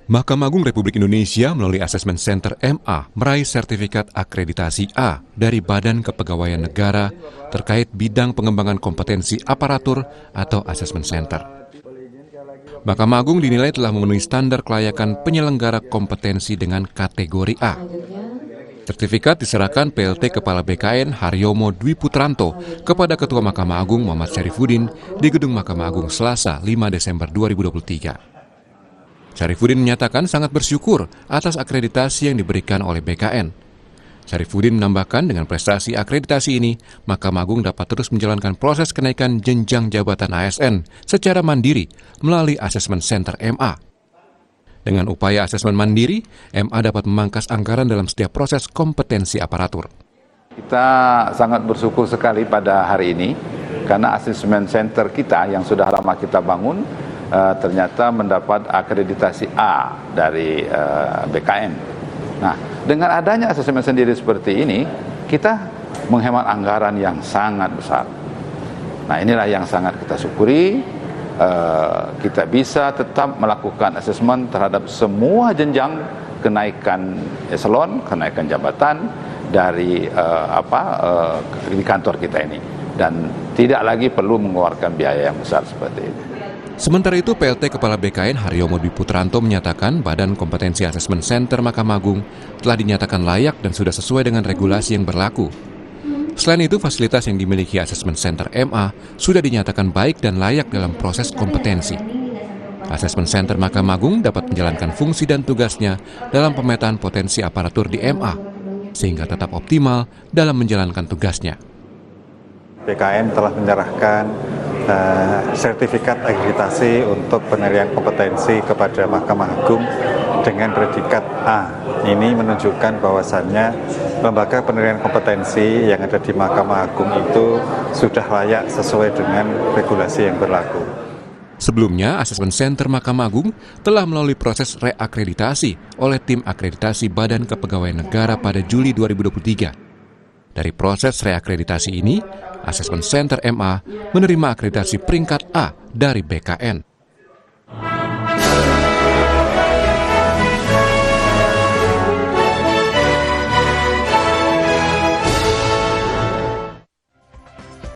Mahkamah Agung Republik Indonesia melalui Asesmen Center MA meraih sertifikat akreditasi A dari Badan Kepegawaian Negara terkait bidang pengembangan kompetensi aparatur atau Asesmen Center. Mahkamah Agung dinilai telah memenuhi standar kelayakan penyelenggara kompetensi dengan kategori A. Sertifikat diserahkan PLT Kepala BKN Haryomo Dwi Putranto kepada Ketua Mahkamah Agung Muhammad Syarifuddin di Gedung Mahkamah Agung Selasa 5 Desember 2023. Syarifuddin menyatakan sangat bersyukur atas akreditasi yang diberikan oleh BKN. Syarifuddin menambahkan dengan prestasi akreditasi ini, Mahkamah Agung dapat terus menjalankan proses kenaikan jenjang jabatan ASN secara mandiri melalui Asesmen Center MA. Dengan upaya asesmen mandiri, MA dapat memangkas anggaran dalam setiap proses kompetensi aparatur. Kita sangat bersyukur sekali pada hari ini karena Asesmen Center kita yang sudah lama kita bangun ternyata mendapat akreditasi A dari BKN. Nah, dengan adanya asesmen sendiri seperti ini, kita menghemat anggaran yang sangat besar. Nah, inilah yang sangat kita syukuri. Kita bisa tetap melakukan asesmen terhadap semua jenjang kenaikan eselon, kenaikan jabatan dari di kantor kita ini, dan tidak lagi perlu mengeluarkan biaya yang besar seperti ini. Sementara itu, PLT Kepala BKN Haryomo Dwi Putranto menyatakan Badan Kompetensi Asesmen Center Mahkamah Agung telah dinyatakan layak dan sudah sesuai dengan regulasi yang berlaku. Selain itu, fasilitas yang dimiliki Asesmen Center MA sudah dinyatakan baik dan layak dalam proses kompetensi. Asesmen Center Mahkamah Agung dapat menjalankan fungsi dan tugasnya dalam pemetaan potensi aparatur di MA, sehingga tetap optimal dalam menjalankan tugasnya. BKN telah menyerahkan sertifikat akreditasi untuk penilaian kompetensi kepada Mahkamah Agung dengan predikat A. Ini menunjukkan bahwasannya lembaga penilaian kompetensi yang ada di Mahkamah Agung itu sudah layak sesuai dengan regulasi yang berlaku. Sebelumnya, Asesmen Center Mahkamah Agung telah melalui proses reakreditasi oleh Tim Akreditasi Badan Kepegawaian Negara pada Juli 2023. Dari proses reakreditasi ini, Asesmen Center MA menerima akreditasi peringkat A dari BKN.